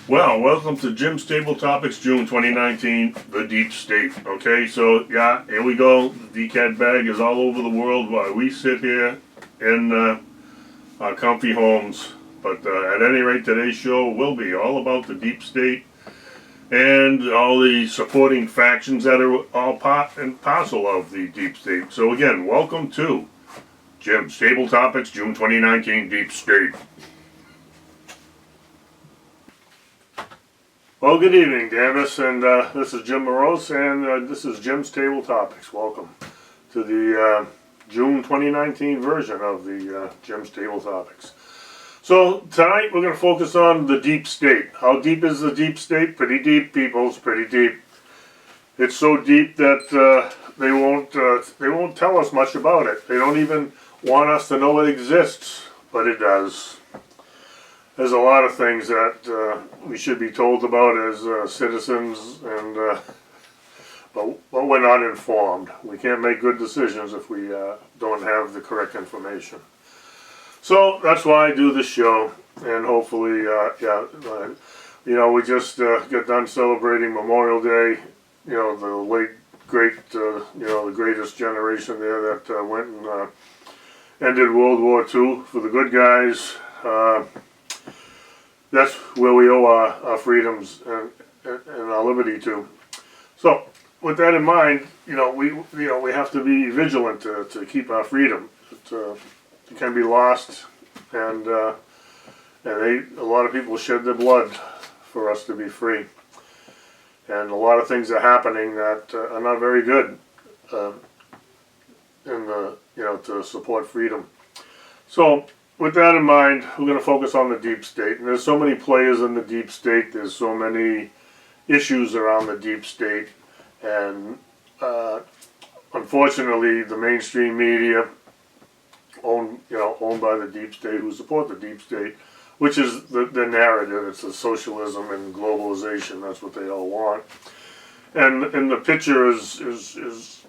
Well, welcome to Jim's Table Topics, June 2019, the Deep State. Okay, so yeah, here we go. The DCAT bag is all over the world while we sit here in our comfy homes. But at any rate, today's show will be all about the Deep State and all the supporting factions that are all part and parcel of the Deep State. So again, welcome to Jim's Table Topics, June 2019, Deep State. Well, good evening, Davis, and this is Jim Morose, and this is Jim's Table Topics. Welcome to the June 2019 version of the Jim's Table Topics. So tonight we're going to focus on the deep state. How deep is the deep state? Pretty deep, peoples. Pretty deep. It's so deep that they won't tell us much about it. They don't even want us to know it exists, but it does. There's a lot of things that we should be told about as citizens, and but we're not informed. We can't make good decisions if we don't have the correct information. So that's why I do this show, and hopefully, we just got done celebrating Memorial Day. You know, the late great, the greatest generation there that went and ended World War II for the good guys. That's where we owe our freedoms and our liberty to. So, with that in mind, we have to be vigilant to keep our freedom. It can be lost, and a lot of people shed their blood for us to be free. And a lot of things are happening that are not very good to support freedom. So, with that in mind, we're going to focus on the deep state. And there's so many players in the deep state. There's so many issues around the deep state. And unfortunately, the mainstream media, owned by the deep state, who support the deep state, which is the narrative. It's the socialism and globalization. That's what they all want. And the picture is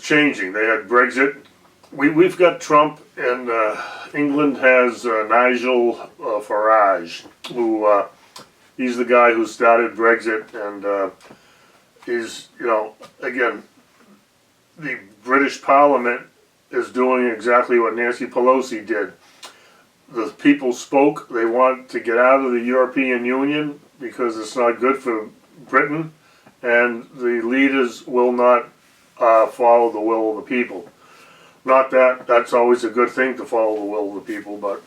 changing. They had Brexit. We've got Trump, and England has Nigel Farage, who he's the guy who started Brexit, and is, again, the British Parliament is doing exactly what Nancy Pelosi did. The people spoke. They want to get out of the European Union because it's not good for Britain, and the leaders will not follow the will of the people. Not that that's always a good thing to follow the will of the people, but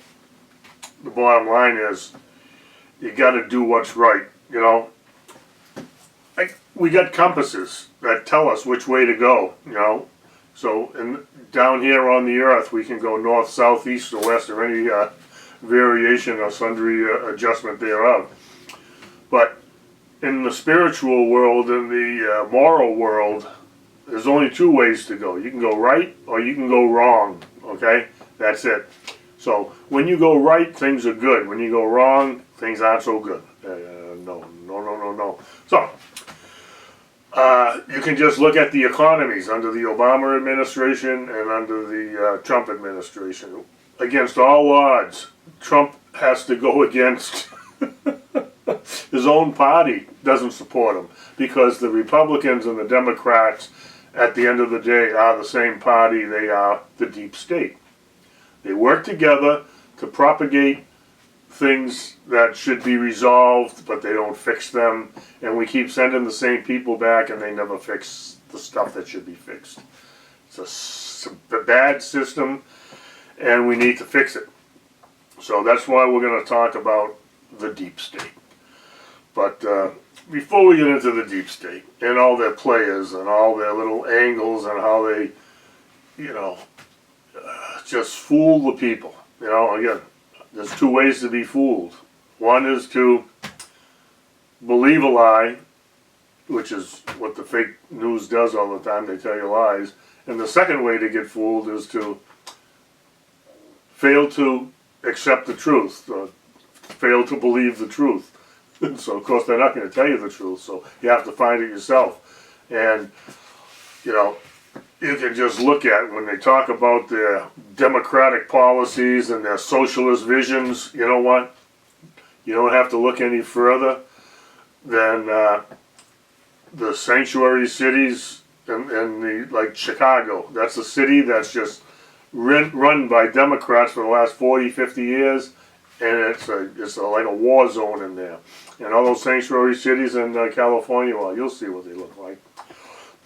the bottom line is you got to do what's right, we got compasses that tell us which way to go, So down here on the earth we can go north, south, east, or west, or any variation or sundry adjustment thereof. But in the spiritual world, in the moral world, there's only two ways to go. You can go right or you can go wrong, okay? That's it. So when you go right, things are good. When you go wrong, things aren't so good. No. So you can just look at the economies under the Obama administration and under the Trump administration. Against all odds, Trump has to go against his own party doesn't support him, because the Republicans and the Democrats, at the end of the day, are the same party. They are the deep state. They work together to propagate things that should be resolved, but they don't fix them. And we keep sending the same people back, and they never fix the stuff that should be fixed. It's a bad system, and we need to fix it. So that's why we're going to talk about the deep state. But before we get into the deep state and all their players and all their little angles and how they, just fool the people. Again, there's two ways to be fooled. One is to believe a lie, which is what the fake news does all the time. They tell you lies. And the second way to get fooled is to fail to accept the truth, fail to believe the truth. So, of course, they're not going to tell you the truth, so you have to find it yourself. And, you can just look at when they talk about their democratic policies and their socialist visions, you know what? You don't have to look any further than the sanctuary cities and the like Chicago. That's a city that's just run by Democrats for the last 40, 50 years, and it's like a war zone in there. And all those sanctuary cities in California, well, you'll see what they look like.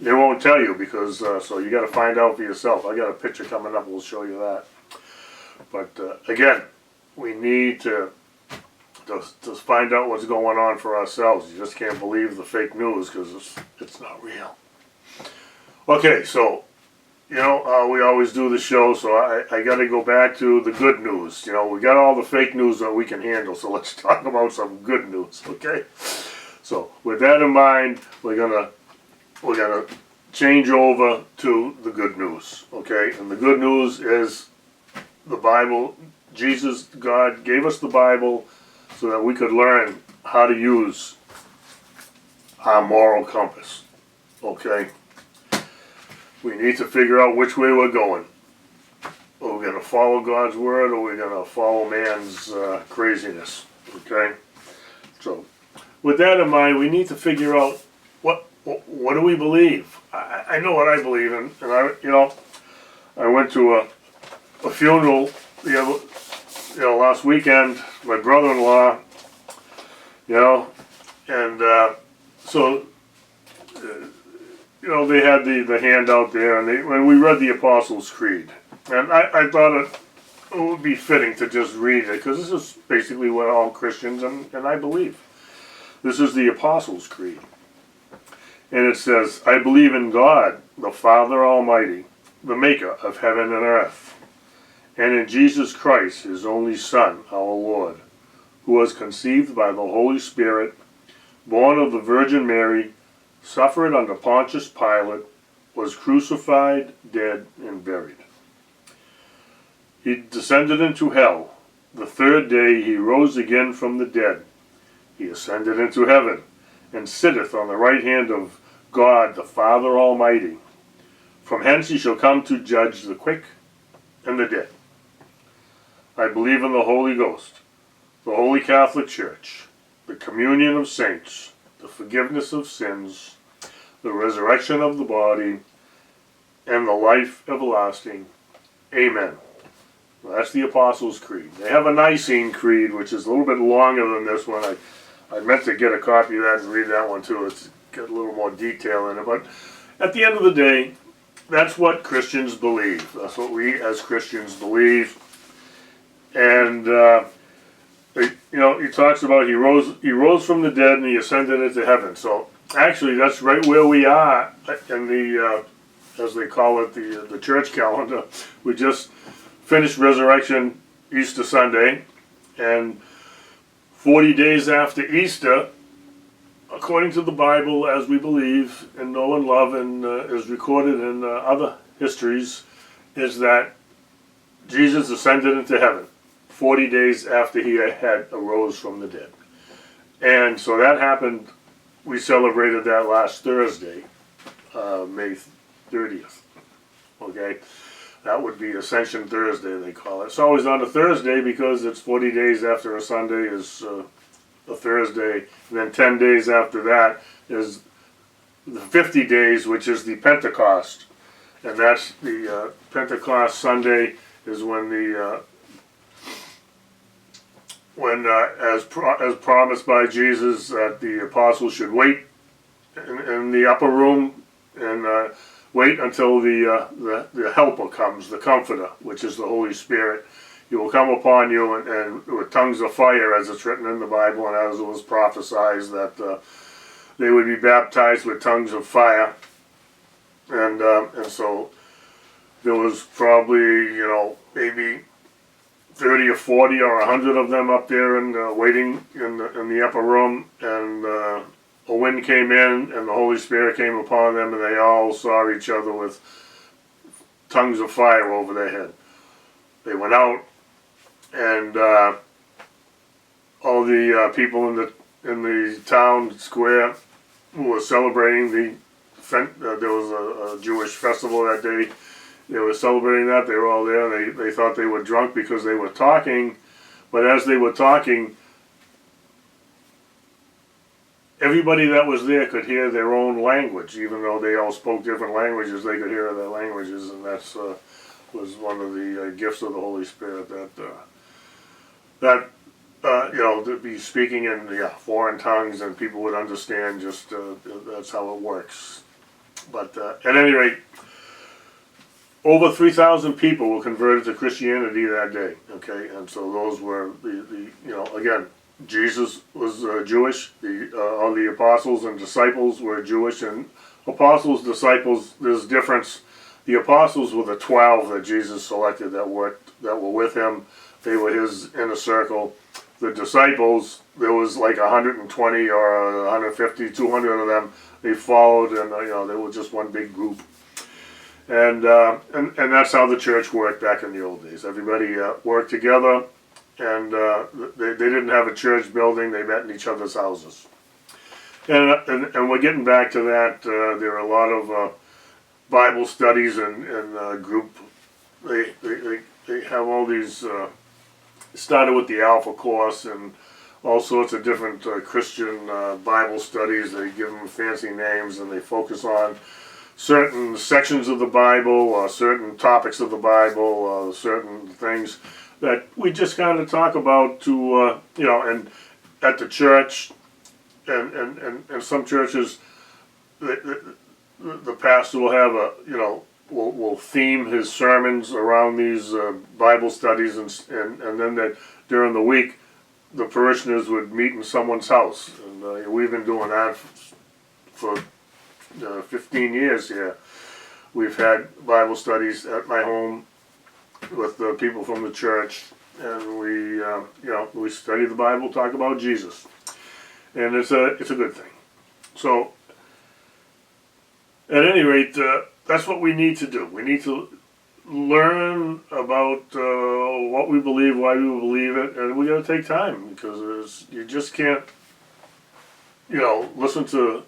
They won't tell you because, so you got to find out for yourself. I got a picture coming up, we'll show you that. But again, we need to find out what's going on for ourselves. You just can't believe the fake news because it's not real. Okay, so, you know, we always do the show, so I got to go back to the good news. You know, we got all the fake news that we can handle, so let's talk about some good news, okay? So, with that in mind, we're gonna change over to the good news, okay? And the good news is the Bible. Jesus, God, gave us the Bible so that we could learn how to use our moral compass, okay? We need to figure out which way we're going. Are we going to follow God's word, or are we going to follow man's craziness, okay? So, with that in mind, we need to figure out what do we believe. I know what I believe in, and I went to a funeral last weekend. My brother-in-law, and so. They had the handout there, and we read the Apostles' Creed. And I thought it would be fitting to just read it, because this is basically what all Christians, and I believe. This is the Apostles' Creed. And it says, I believe in God, the Father Almighty, the maker of heaven and earth, and in Jesus Christ, his only Son, our Lord, who was conceived by the Holy Spirit, born of the Virgin Mary, suffered under Pontius Pilate, was crucified, dead, and buried. He descended into hell. The third day he rose again from the dead. He ascended into heaven, and sitteth on the right hand of God the Father Almighty. From hence he shall come to judge the quick and the dead. I believe in the Holy Ghost, the Holy Catholic Church, the communion of saints, the forgiveness of sins, the resurrection of the body, and the life everlasting. Amen. Well, that's the Apostles' Creed. They have a Nicene Creed, which is a little bit longer than this one. I meant to get a copy of that and read that one too. It's got a little more detail in it. But at the end of the day, that's what Christians believe. That's what we as Christians believe. And he talks about he rose from the dead and he ascended into heaven. So actually, that's right where we are in the, as they call it, the church calendar. We just finished Resurrection Easter Sunday, and 40 days after Easter, according to the Bible, as we believe and know and love, and is recorded in other histories, is that Jesus ascended into heaven 40 days after he had arose from the dead. And so that happened, we celebrated that last Thursday, May 30th, okay? That would be Ascension Thursday, they call it. It's always on a Thursday because it's 40 days after a Sunday is a Thursday, and then 10 days after that is the 50 days, which is the Pentecost. And that's the Pentecost Sunday is when as promised by Jesus, that the apostles should wait in the upper room and wait until the Helper comes, the Comforter, which is the Holy Spirit. He will come upon you and with tongues of fire, as it's written in the Bible, and as it was prophesied that they would be baptized with tongues of fire. And so there was probably, maybe 30 or 40 or 100 of them up there and waiting in the upper room, and a wind came in and the Holy Spirit came upon them, and they all saw each other with tongues of fire over their head. They went out, and all the people in the town square who were celebrating there was a Jewish festival that day. They were celebrating that. They were all there. They thought they were drunk because they were talking. But as they were talking, everybody that was there could hear their own language, even though they all spoke different languages. They could hear their languages, and that's was one of the gifts of the Holy Spirit that to be speaking in foreign tongues and people would understand. Just that's how it works. But at any rate, over 3,000 people were converted to Christianity that day. Okay, and so those were the again, Jesus was Jewish. All the apostles and disciples were Jewish, and apostles, disciples, there's difference. The apostles were the 12 that Jesus selected that were with him. They were his inner circle. The disciples, there was like 120 or 150, 200 of them. They followed, and they were just one big group. And that's how the church worked back in the old days. Everybody worked together, and they didn't have a church building. They met in each other's houses. And we're getting back to that. There are a lot of Bible studies and group. They have all these. Started with the Alpha course and all sorts of different Christian Bible studies. They give them fancy names, and they focus on certain sections of the Bible, certain topics of the Bible, certain things that we just kind of talk about to and at the church, and some churches, the pastor will have will theme his sermons around these Bible studies, and then that during the week the parishioners would meet in someone's house, and we've been doing that for 15 years here. We've had Bible studies at my home with the people from the church, and we study the Bible, talk about Jesus, and it's a good thing. So at any rate, that's what we need to do. We need to learn about what we believe, why we believe it, and we got to take time, because you just can't, listen to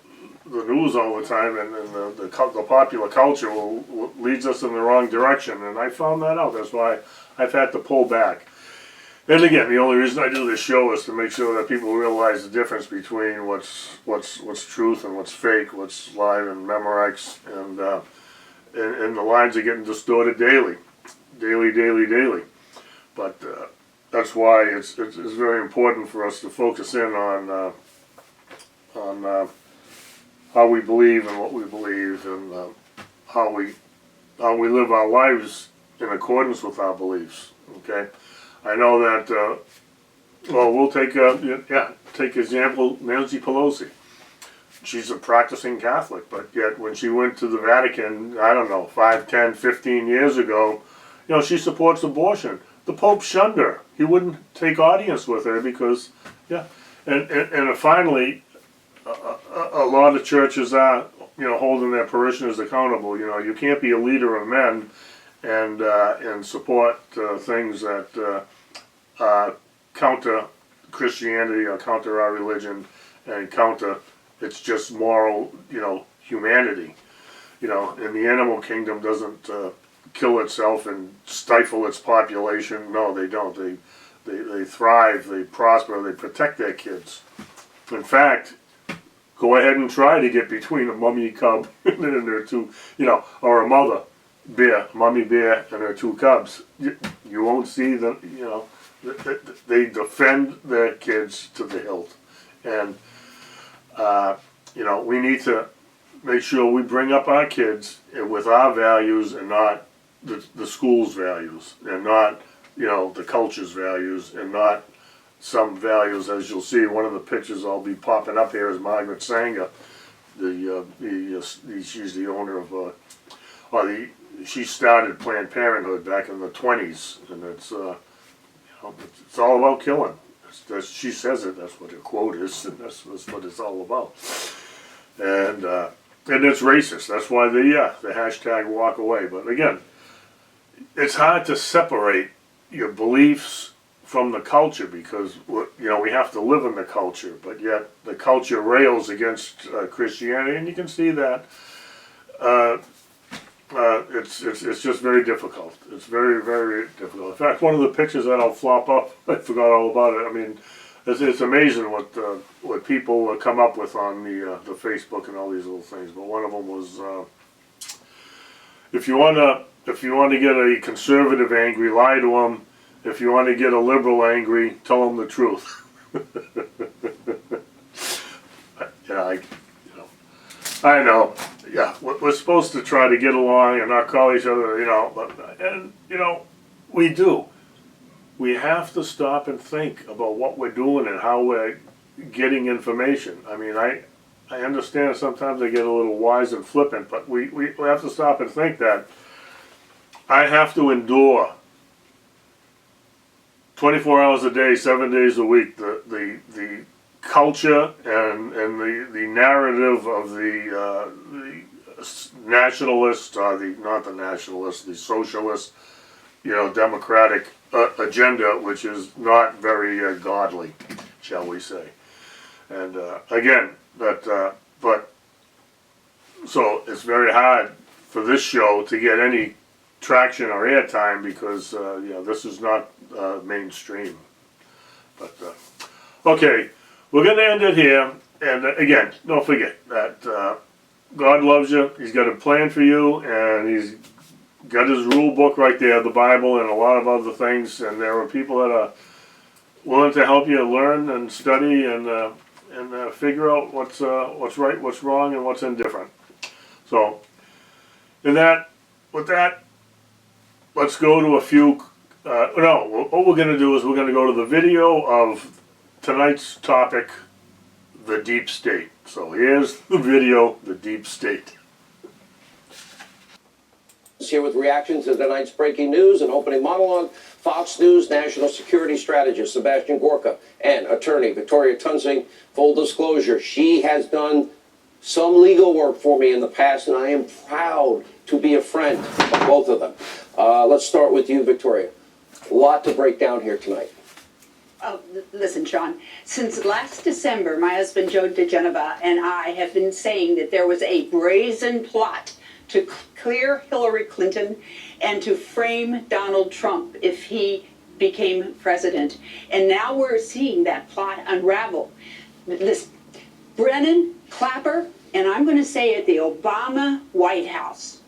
the news all the time, and the popular culture leads us in the wrong direction. And I found that out. That's why I've had to pull back. And again, the only reason I do this show is to make sure that people realize the difference between what's truth and what's fake, what's live and Memorex, and the lines are getting distorted daily. But that's why it's very important for us to focus in on how we believe and what we believe, and how we live our lives in accordance with our beliefs. Okay, I know that. We'll take example Nancy Pelosi. She's a practicing Catholic, but yet when she went to the Vatican, I don't know, 5, 10, 15 years ago, she supports abortion. The Pope shunned her. He wouldn't take audience with her because, and finally, a lot of churches are, holding their parishioners accountable. You can't be a leader of men and support things that counter Christianity or counter our religion and counter. It's just moral, humanity. And the animal kingdom doesn't kill itself and stifle its population. No, they don't. They thrive, they prosper, they protect their kids. In fact, go ahead and try to get between a mummy cub and her two, or a mommy bear and her two cubs. You won't see them, they defend their kids to the hilt. And we need to make sure we bring up our kids with our values and not the school's values, and not, the culture's values, and not some values. As you'll see, one of the pictures I'll be popping up here is Margaret Sanger. She's the owner of, she started Planned Parenthood back in the 20s, and it's all about killing. She says it. That's what her quote is, and that's what it's all about. And it's racist. That's why the hashtag walk away. But again, it's hard to separate your beliefs from the culture, because we have to live in the culture. But yet the culture rails against Christianity, and you can see that. It's just very difficult. It's very, very difficult. In fact, one of the pictures that I'll flop up, I forgot all about it. I mean, it's amazing what people come up with on the Facebook and all these little things. But one of them was, if you want to get a conservative angry, lie to them. If you want to get a liberal angry, tell them the truth. Yeah, I know. Yeah, we're supposed to try to get along and not call each other, and we do. We have to stop and think about what we're doing and how we're getting information. I mean, I understand sometimes I get a little wise and flippant, but we have to stop and think that I have to endure 24 hours a day, 7 days a week, the culture and the narrative of the nationalist, not the nationalist, the socialist, democratic agenda, which is not very godly, shall we say. And again, but so it's very hard for this show to get any traction or airtime because this is not mainstream. But okay, we're going to end it here. And again, don't forget that God loves you. He's got a plan for you, and He's got His rule book right there, the Bible, and a lot of other things. And there are people that are willing to help you learn and study and figure out what's right, what's wrong, and what's indifferent. So, with that, let's go to a few. What we're going to do is we're going to go to the video of tonight's topic, the deep state. So here's the video, the deep state. Here with reactions to tonight's breaking news and opening monologue, Fox News national security strategist Sebastian Gorka and attorney Victoria Tunsing. Full disclosure, she has done some legal work for me in the past, and I am proud to be a friend of both of them. Let's start with you, Victoria. A lot to break down here tonight. Oh, listen, Sean, since last December, my husband Joe DeGeneva and I have been saying that there was a brazen plot to clear Hillary Clinton and to frame Donald Trump if he became president. And now we're seeing that plot unravel. This Brennan, Clapper, and I'm going to say it, the Obama White House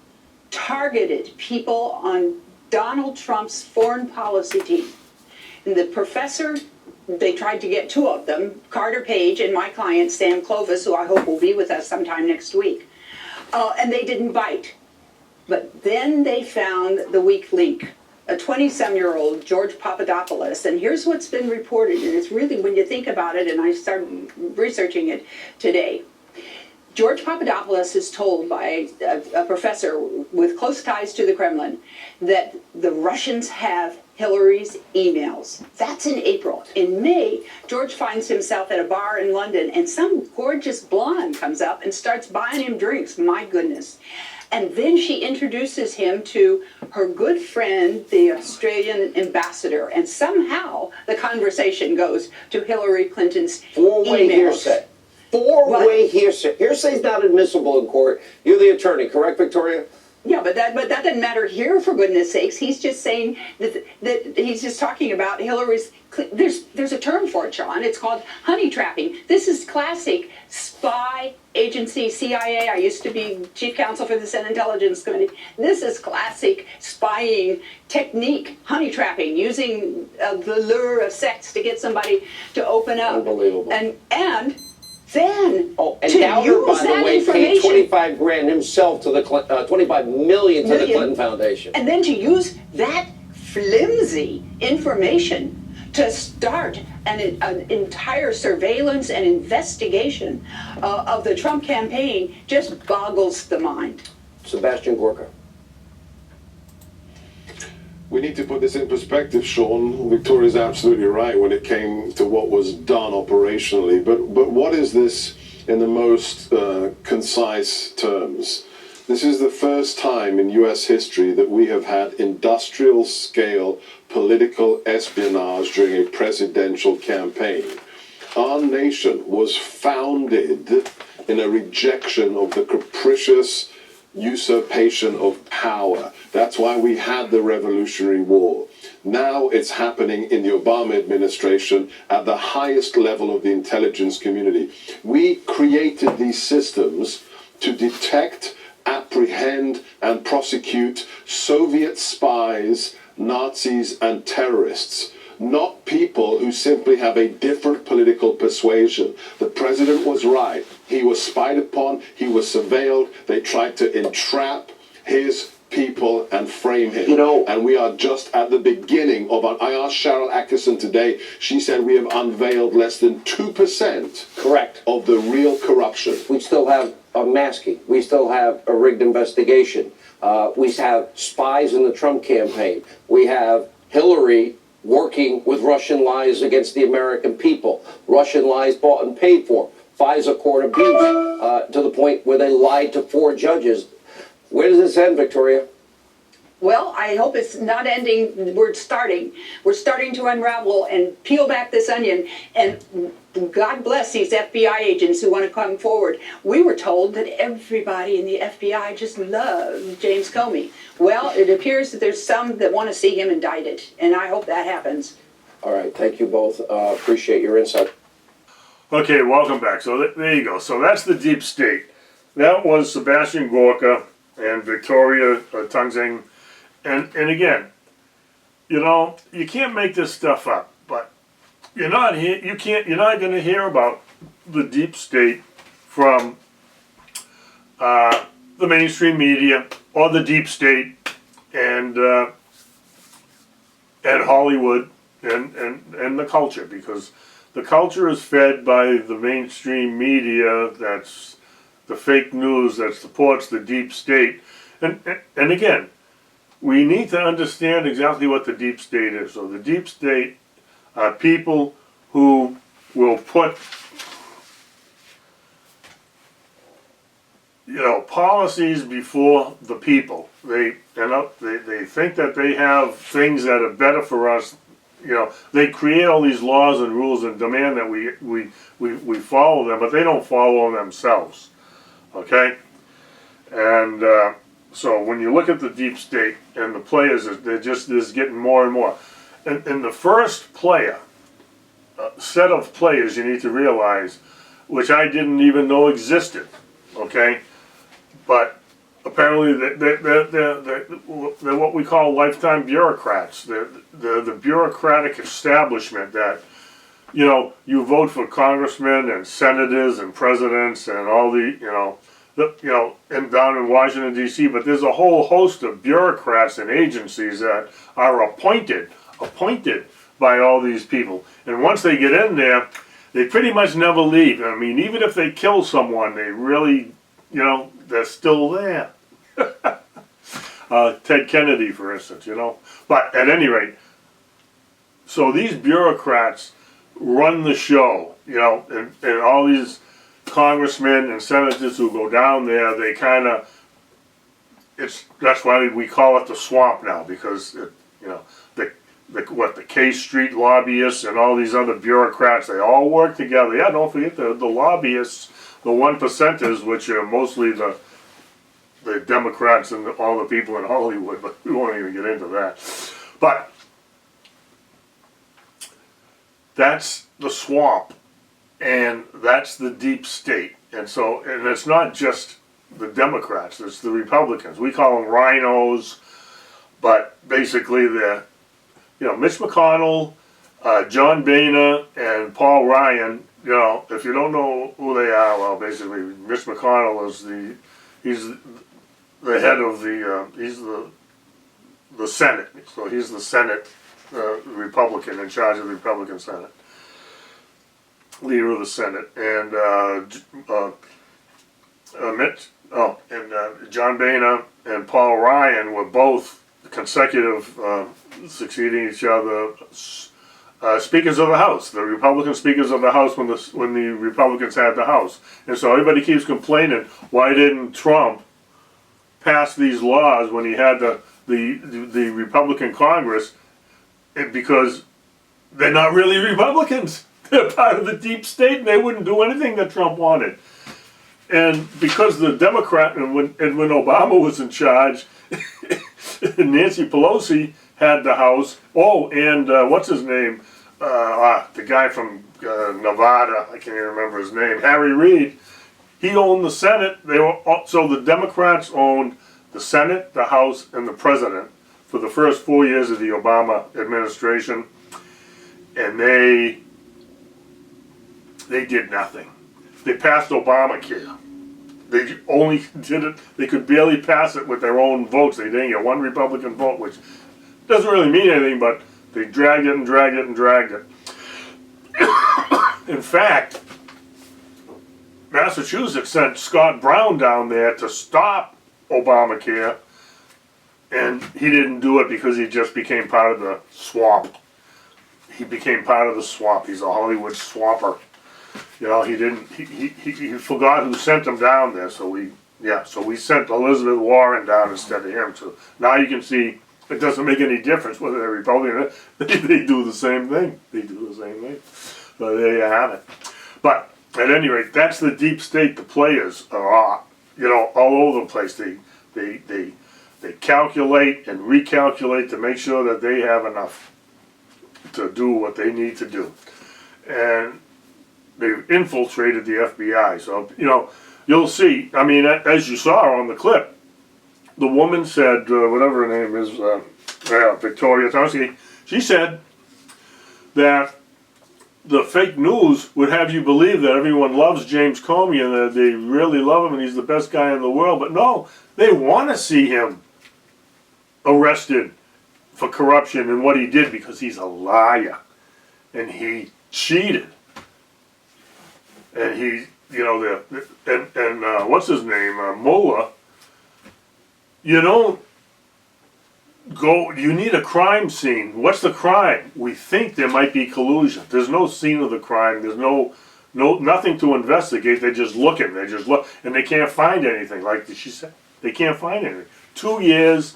targeted people on Donald Trump's foreign policy team. And the professor, they tried to get two of them, Carter Page and my client, Sam Clovis, who I hope will be with us sometime next week. And they didn't bite. But then they found the weak link, a 20-some-year-old George Papadopoulos. And here's what's been reported, and it's really, when you think about it, and I started researching it today, George Papadopoulos is told by a professor with close ties to the Kremlin that the Russians have Hillary's emails. That's in April. In May, George finds himself at a bar in London, and some gorgeous blonde comes up and starts buying him drinks. My goodness. And then she introduces him to her good friend, the Australian ambassador, and somehow the conversation goes to Hillary Clinton's Four-way emails. hearsay. Four-way hearsay. Hearsay is not admissible in court. You're the attorney, correct, Victoria? Yeah, but that doesn't matter here, for goodness sakes. He's just saying that he's just talking about Hillary's. There's a term for it, Sean. It's called honey trapping. This is classic spy agency, CIA. I used to be chief counsel for the Senate Intelligence Committee. This is classic spying technique, honey trapping, using the lure of sex to get somebody to open up. Unbelievable. And then and to Downer, use by the that way, paid information, $25 himself to the $25 million to the Clinton Foundation. And then to use that flimsy information to start an entire surveillance and investigation of the Trump campaign just boggles the mind. Sebastian Gorka. We need to put this in perspective, Sean. Victoria's absolutely right when it came to what was done operationally. But what is this in the most concise terms? This is the first time in U.S. history that we have had industrial-scale political espionage during a presidential campaign. Our nation was founded in a rejection of the capricious usurpation of power. That's why we had the Revolutionary War. Now it's happening in the Obama administration at the highest level of the intelligence community. We created these systems to detect, apprehend, and prosecute Soviet spies, Nazis, and terrorists, not people who simply have a different political persuasion. The president was right. He was spied upon, he was surveilled, they tried to entrap his people and frame him. You know, and we are just at the beginning of I asked Cheryl Atkinson today, she said we have unveiled less than 2% correct. of the real corruption. We still have a masking. We still have a rigged investigation. We have spies in the Trump campaign. We have Hillary working with Russian lies against the American people. Russian lies bought and paid for. FISA court abuse to the point where they lied to 4 judges. Where does this end, Victoria? Well, I hope it's not ending. We're starting to unravel and peel back this onion. And God bless these FBI agents who want to come forward. We were told that everybody in the FBI just loved James Comey. Well, it appears that there's some that want to see him indicted, and I hope that happens. All right, thank you both. Appreciate your insight. Okay, welcome back. So there you go. So that's the deep state. That was Sebastian Gorka and Victoria Tunzing. And again, you know, you can't make this stuff up, but you're not going to hear about the deep state from the mainstream media or the deep state and Hollywood and the culture, because the culture is fed by the mainstream media. That's the fake news that supports the deep state. And again, we need to understand exactly what the deep state is. So the deep state are people who will put, policies before the people. They think that they have things that are better for us. They create all these laws and rules and demand that we follow them, but they don't follow them themselves. Okay? And so when you look at the deep state and the players, they're just getting more and more. And the first set of players you need to realize, which I didn't even know existed, okay? But apparently they're what we call lifetime bureaucrats. They're the bureaucratic establishment that, you vote for congressmen and senators and presidents and all and down in Washington, D.C., but there's a whole host of bureaucrats and agencies that are appointed by all these people. And once they get in there, they pretty much never leave. I mean, even if they kill someone, they really, they're still there. Ted Kennedy, for instance, But at any rate, so these bureaucrats run the show, and all these congressmen and senators who go down there, they kind of, that's why we call it the swamp now, because the K Street lobbyists and all these other bureaucrats, they all work together. Yeah, don't forget the lobbyists, the 1%ers, which are mostly the Democrats and all the people in Hollywood, but we won't even get into that. But that's the swamp. And that's the deep state. And it's not just the Democrats, it's the Republicans. We call them rhinos, but basically they're, Mitch McConnell, John Boehner, and Paul Ryan. If you don't know who they are, well, basically Mitch McConnell is he's the head of he's the Senate. So he's the Senate Republican in charge of the Republican Senate. Leader of the Senate, and John Boehner and Paul Ryan were both consecutive, succeeding each other, speakers of the House. The Republican speakers of the House when the Republicans had the House, and so everybody keeps complaining, why didn't Trump pass these laws when he had the Republican Congress? Because they're not really Republicans. They're part of the deep state, and they wouldn't do anything that Trump wanted. And because the Democrat, and when Obama was in charge, Nancy Pelosi had the House. Oh, and what's his name? The guy from Nevada, I can't even remember his name, Harry Reid. He owned the Senate. So the Democrats owned the Senate, the House, and the President for the first 4 years of the Obama administration, and they did nothing. They passed Obamacare. They only did it, they could barely pass it with their own votes. They didn't get one Republican vote, which doesn't really mean anything, but they dragged it and dragged it and dragged it. In fact, Massachusetts sent Scott Brown down there to stop Obamacare, and he didn't do it because he just became part of the swamp. He became part of the swamp. He's a Hollywood swamper. You know, he forgot who sent him down there, so we sent Elizabeth Warren down instead of him. So now you can see it doesn't make any difference whether they're Republican. They do the same thing. They do the same thing. So there you have it. But at any rate, that's the deep state. The players are, all over the place. They calculate and recalculate to make sure that they have enough to do what they need to do. And they've infiltrated the FBI. So, you'll see. I mean, as you saw on the clip, the woman said, whatever her name is, Victoria Tunsky, she said that the fake news would have you believe that everyone loves James Comey and that they really love him and he's the best guy in the world. But no, they want to see him arrested for corruption and what he did because he's a liar and he cheated. And he, what's his name, Mueller, you need a crime scene. What's the crime? We think there might be collusion. There's no scene of the crime. There's nothing to investigate. They're just looking. They just look, and they can't find anything. Like she said, they can't find anything. 2 years,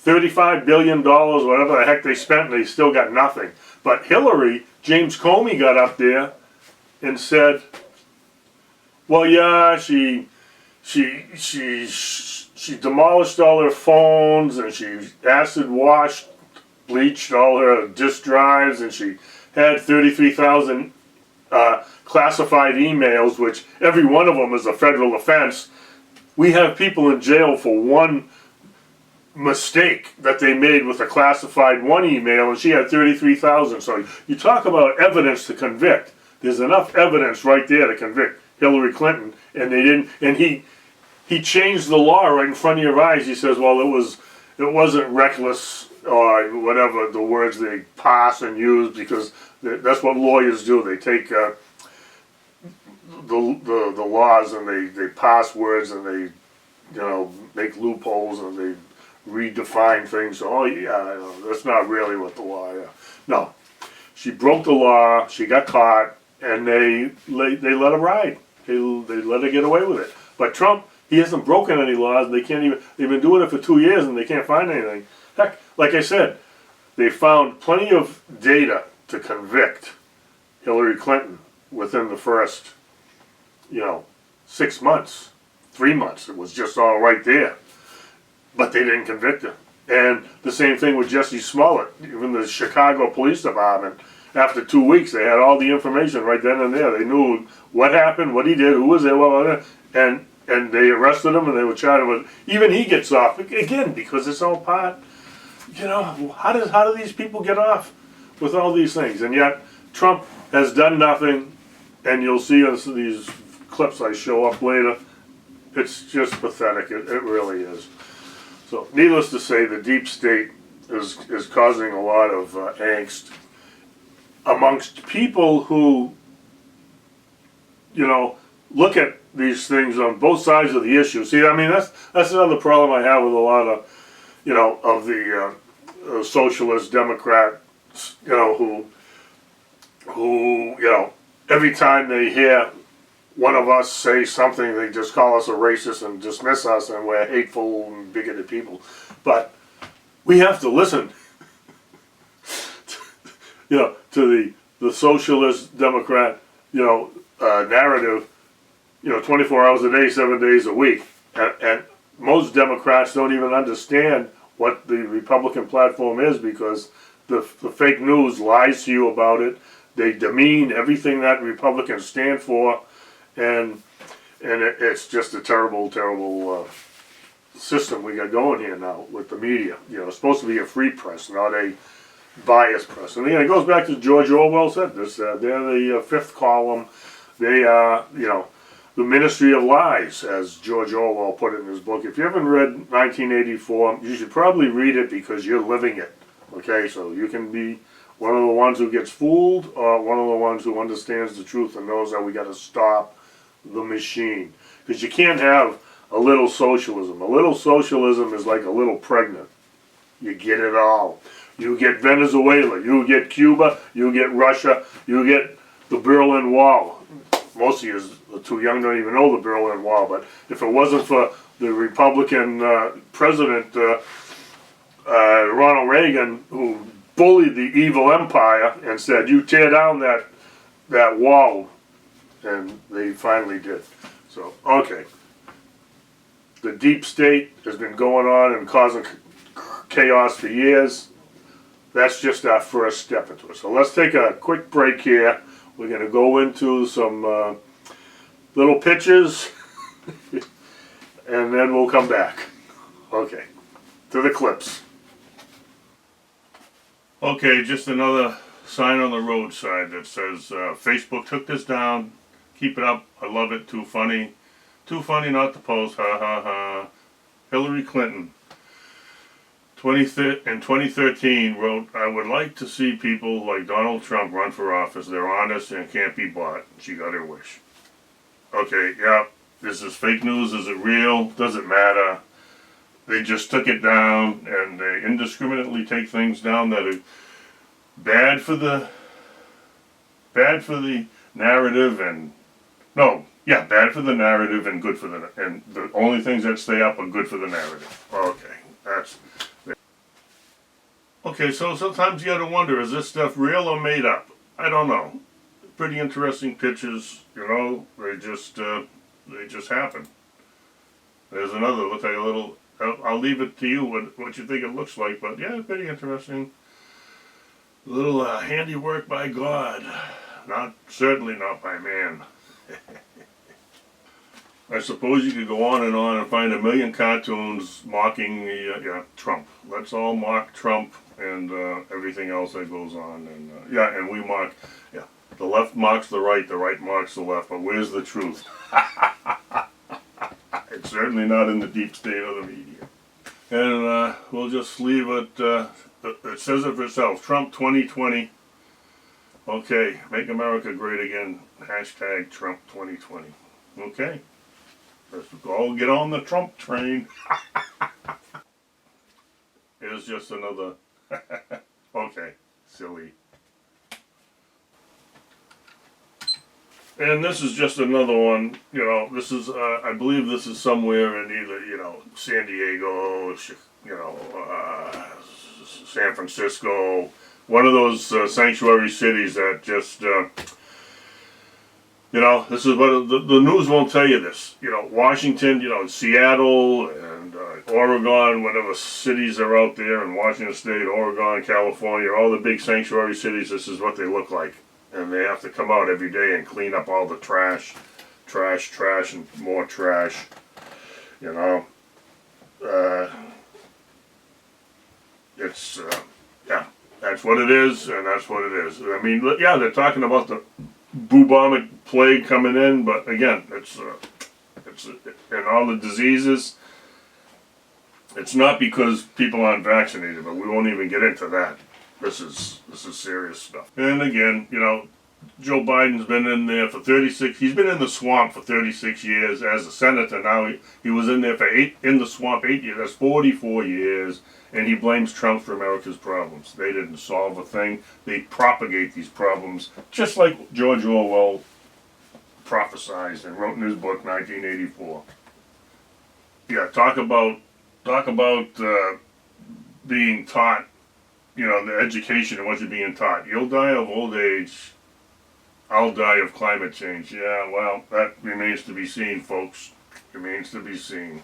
$35 billion, whatever the heck they spent, and they still got nothing. But Hillary, James Comey got up there and said, well, yeah, she demolished all her phones and she acid washed, bleached all her disk drives, and she had 33,000 classified emails, which every one of them is a federal offense. We have people in jail for one mistake that they made with a classified one email, and she had 33,000. So you talk about evidence to convict. There's enough evidence right there to convict Hillary Clinton, and they didn't. And he changed the law right in front of your eyes. He says, well, it wasn't reckless or whatever the words they pass and use, because that's what lawyers do. They take the laws and they pass words and they make loopholes and they redefine things. So, that's not really what the law is. No, she broke the law. She got caught, and they let her ride. They let her get away with it. But Trump, he hasn't broken any laws. They can't even. They've been doing it for 2 years, and they can't find anything. Heck, like I said, they found plenty of data to convict Hillary Clinton within the first, 6 months, 3 months. It was just all right there, but they didn't convict her. And the same thing with Jesse Smollett. Even the Chicago Police Department, after 2 weeks, they had all the information right then and there. They knew what happened, what he did, who was there, and they arrested him, and they were charged with. Even he gets off again because it's all part. How do these people get off with all these things? And yet Trump has done nothing, and you'll see these clips I show up later. It's just pathetic. It really is. So, needless to say, the deep state is causing a lot of angst amongst people who, look at these things on both sides of the issue. See, I mean, that's another problem I have with a lot of, of the socialist Democrats, who, every time they hear one of us say something, they just call us a racist and dismiss us, and we're hateful and bigoted people. But we have to listen, to the socialist Democrat, narrative, 24 hours a day, 7 days a week. And most Democrats don't even understand what the Republican platform is, because the fake news lies to you about it. They demean everything that Republicans stand for, and it's just a terrible, terrible system we got going here now with the media. You know, it's supposed to be a free press, not a biased press. And again, it goes back to George Orwell said this. They're the fifth column. They are, you know, the Ministry of Lies, as George Orwell put it in his book. If you haven't read 1984, you should probably read it because you're living it. Okay, so you can be one of the ones who gets fooled, or one of the ones who understands the truth and knows that we got to stop the machine. Because you can't have a little socialism. A little socialism is like a little pregnant. You get it all. You get Venezuela, you get Cuba, you get Russia, you get the Berlin Wall. Most of you are too young, don't even know the Berlin Wall, but if it wasn't for the Republican president, Ronald Reagan, who bullied the evil empire and said, you tear down that wall, and they finally did. So, okay. The deep state has been going on and causing chaos for years. That's just our first step into it. So let's take a quick break here. We're going to go into some little pictures, and then we'll come back. Okay, to the clips. Okay, just another sign on the roadside that says, Facebook took this down. Keep it up. I love it. Too funny. Too funny not to post. Ha ha ha. Hillary Clinton in 2013 wrote, I would like to see people like Donald Trump run for office. They're honest and can't be bought. She got her wish. Okay, yeah, this is fake news. Is it real? Doesn't matter. They just took it down, and they indiscriminately take things down that are bad for the narrative, and bad for the narrative and good for and the only things that stay up are good for the narrative. Okay, okay, so sometimes you gotta wonder, is this stuff real or made up? I don't know. Pretty interesting pictures, you know, they just happen. There's another, look like a little, I'll leave it to you what you think it looks like, but yeah, pretty interesting. A little handiwork by God, certainly not by man. I suppose you could go on and find a million cartoons mocking Trump. Let's all mock Trump and everything else that goes on, and and we mock. The left mocks the right mocks the left. But where's the truth? It's certainly not in the deep state of the media. And we'll just leave it. It says it for itself. Trump 2020. Okay, make America great again. Hashtag Trump 2020. Okay. Let's all get on the Trump train. Here's just another. Okay, silly. And this is just another one. You know, this is I believe this is somewhere in either San Diego, San Francisco, one of those sanctuary cities that just. This is what the news won't tell you this. Washington, Seattle and Oregon, whatever cities are out there in Washington State, Oregon, California, all the big sanctuary cities, this is what they look like. And they have to come out every day and clean up all the trash, and more trash. It's, that's what it is, and that's what it is. I mean, yeah, they're talking about the bubonic plague coming in, but again, it's and all the diseases. It's not because people aren't vaccinated, but we won't even get into that. This is serious stuff. And again, Joe Biden's been in there for 36. He's been in the swamp for 36 years as a senator. Now he was in there in the swamp 8 years. That's 44 years. And he blames Trump for America's problems. They didn't solve a thing. They propagate these problems, just like George Orwell prophesized and wrote in his book, 1984. Yeah, talk about being taught, the education and what you're being taught. You'll die of old age. I'll die of climate change. Yeah, well, that remains to be seen, folks. Remains to be seen.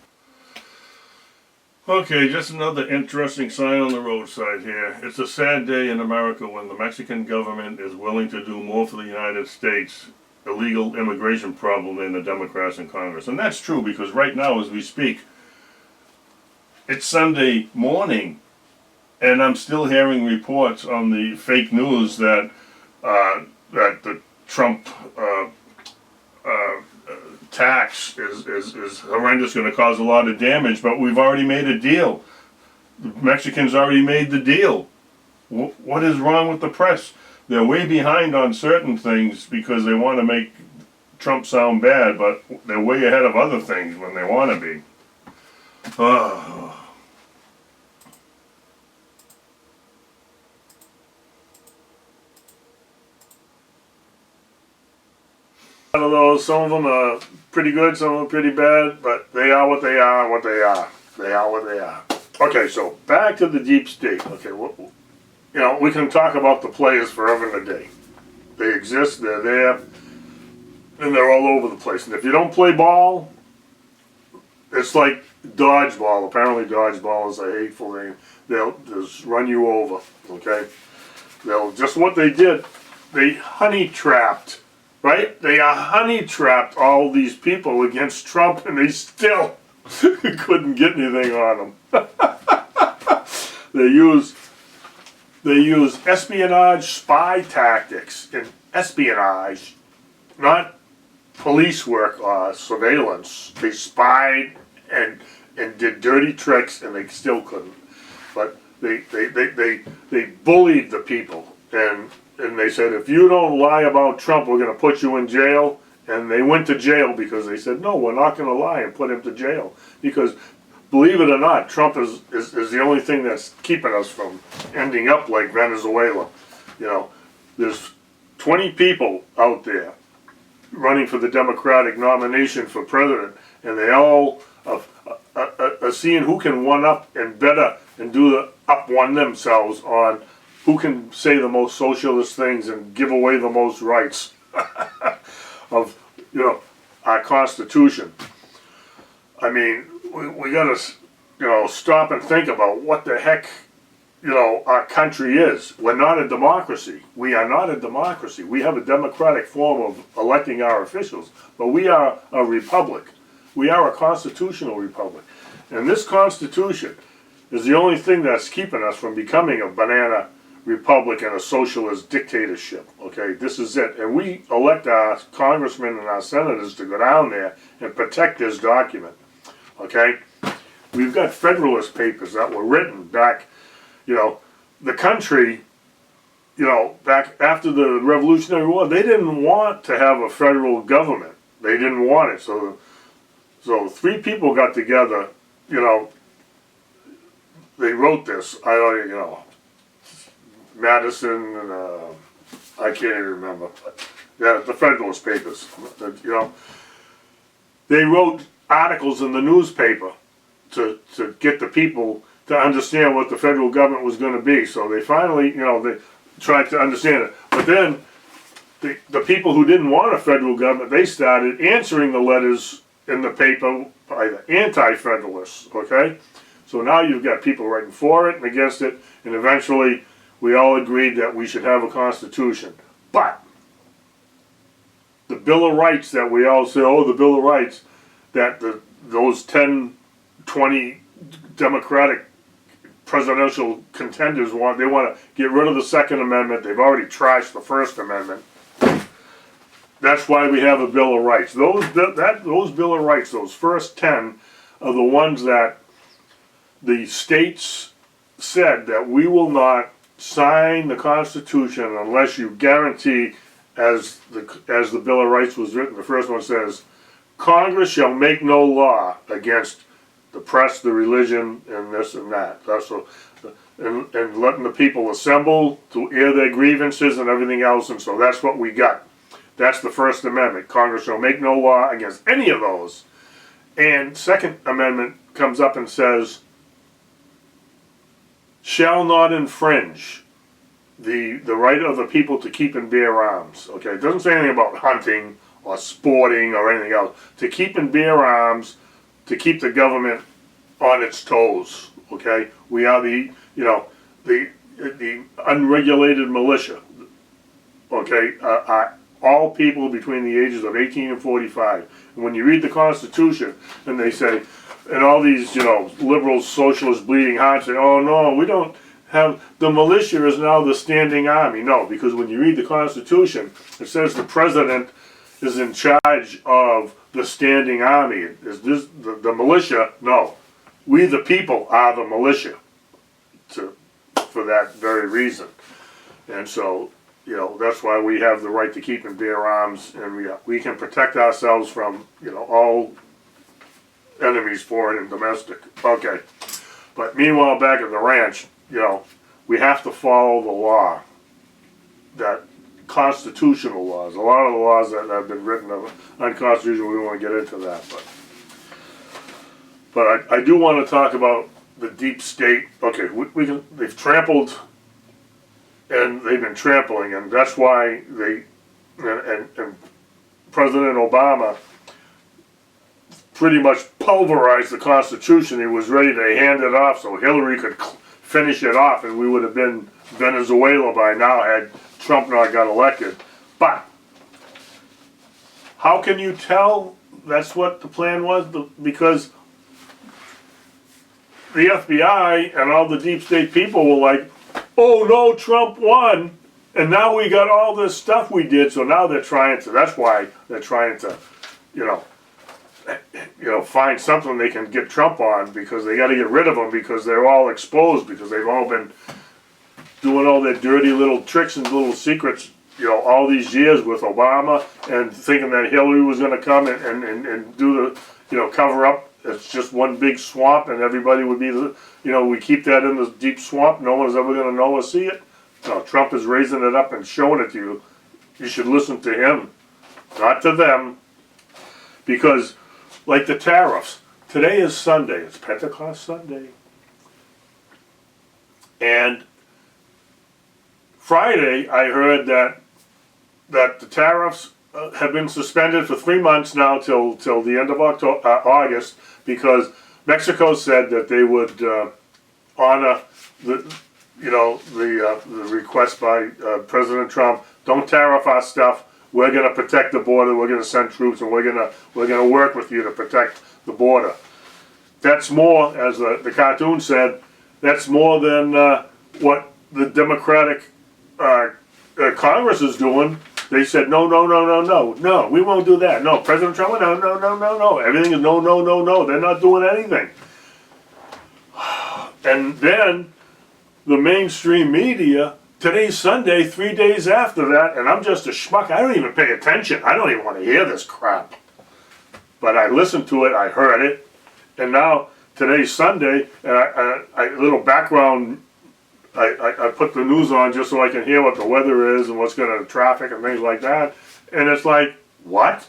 Okay, just another interesting sign on the roadside here. It's a sad day in America when the Mexican government is willing to do more for the United States illegal immigration problem than the Democrats in Congress. And that's true because right now as we speak, it's Sunday morning and I'm still hearing reports on the fake news that that the Trump tax is horrendous, going to cause a lot of damage, but we've already made a deal. The Mexicans already made the deal. What is wrong with the press? They're way behind on certain things because they want to make Trump sound bad, but they're way ahead of other things when they want to be. Out of those, some of them are pretty good, some of them are pretty bad, but they are what they are, what they are. They are what they are. Okay, so back to the deep state. Okay, we can talk about the players forever and a day. They exist, they're there, and they're all over the place. And if you don't play ball, it's like dodgeball. Apparently dodgeball is a hateful thing. They'll just run you over, okay? They'll, just what they did, they honey trapped. Right? They honey trapped all these people against Trump and they still couldn't get anything on them. They use espionage spy tactics and espionage, not police work or surveillance. They spied and did dirty tricks and they still couldn't. But they bullied the people and they said, if you don't lie about Trump, we're going to put you in jail. And they went to jail because they said, no, we're not going to lie and put him to jail. Because, believe it or not, Trump is the only thing that's keeping us from ending up like Venezuela. You know, there's 20 people out there running for the Democratic nomination for president, and they all are seeing who can one up and better and do the up one themselves on who can say the most socialist things and give away the most rights of, our Constitution. I mean, we gotta, stop and think about what the heck, our country is. We're not a democracy. We are not a democracy. We have a democratic form of electing our officials, but we are a republic. We are a constitutional republic. And this Constitution is the only thing that's keeping us from becoming a banana republic and a socialist dictatorship. Okay, this is it. And we elect our congressmen and our senators to go down there and protect this document. Okay, we've got Federalist Papers that were written back, the country, back after the Revolutionary War, they didn't want to have a federal government. They didn't want it. So three people got together, they wrote this. Madison and I can't even remember. Yeah, the Federalist Papers. They wrote articles in the newspaper to get the people to understand what the federal government was going to be. So they finally, they tried to understand it. But then the people who didn't want a federal government, they started answering the letters in the paper by the anti-federalists. Okay, so now you've got people writing for it and against it, and eventually we all agreed that we should have a constitution. But the Bill of Rights that we all say, the Bill of Rights, that those 10, 20 Democratic presidential contenders want, they want to get rid of the Second Amendment. They've already trashed the First Amendment. That's why we have a Bill of Rights. Those Bill of Rights, those first 10, are the ones that the states said that we will not sign the Constitution unless you guarantee, as the Bill of Rights was written, the first one says, Congress shall make no law against the press, the religion, and this and that. And letting the people assemble to air their grievances and everything else, and so that's what we got. That's the First Amendment. Congress shall make no law against any of those. And Second Amendment comes up and says, shall not infringe the right of the people to keep and bear arms. Okay, it doesn't say anything about hunting or sporting or anything else. To keep and bear arms, to keep the government on its toes, okay? We are the, you know, the unregulated militia, okay? All people between the ages of 18 and 45. And when you read the Constitution, and they say, and all these, you know, liberals, socialists, bleeding hearts say, oh no, we don't have, the militia is now the standing army. No, because when you read the Constitution, it says the president is in charge of the standing army. Is this the militia? No. We the people are the militia, for that very reason. And so, you know, that's why we have the right to keep and bear arms, and we can protect ourselves from, you know, all enemies, foreign and domestic. Okay. But meanwhile, back at the ranch, you know, we have to follow the law, that constitutional laws. A lot of the laws that have been written are unconstitutional. We don't want to get into that, but I do want to talk about the deep state. Okay, they've trampled, and they've been trampling, and that's why and President Obama pretty much pulverized the Constitution. He was ready to hand it off so Hillary could finish it off, and we would have been Venezuela by now had Trump not got elected. But how can you tell that's what the plan was? Because the FBI and all the deep state people were like, oh no, Trump won, and now we got all this stuff we did, so now they're trying to, that's why they're trying to, you know, find something they can get Trump on, because they got to get rid of him, because they're all exposed, because they've all been doing all their dirty little tricks and little secrets, you know, all these years with Obama, and thinking that Hillary was going to come and do the, you know, cover up. It's just one big swamp, and everybody would be, the, you know, we keep that in the deep swamp. No one's ever going to know or see it. No, Trump is raising it up and showing it to you. You should listen to him, not to them, because like the tariffs. Today is Sunday. It's Pentecost Sunday. And Friday, I heard that the tariffs have been suspended for 3 months now till the end of August, because Mexico said that they would honor the request by President Trump. Don't tariff our stuff. We're going to protect the border. We're going to send troops, and we're going to work with you to protect the border. That's more, as the cartoon said, that's more than what the Democratic Congress is doing. They said, no, we won't do that. No, President Trump, no. Everything is no. They're not doing anything. And then the mainstream media, today's Sunday, 3 days after that, and I'm just a schmuck. I don't even pay attention. I don't even want to hear this crap. But I listened to it, I heard it, and now today's Sunday, and I little background, I put the news on just so I can hear what the weather is and what's going to traffic and things like that. And it's like, what?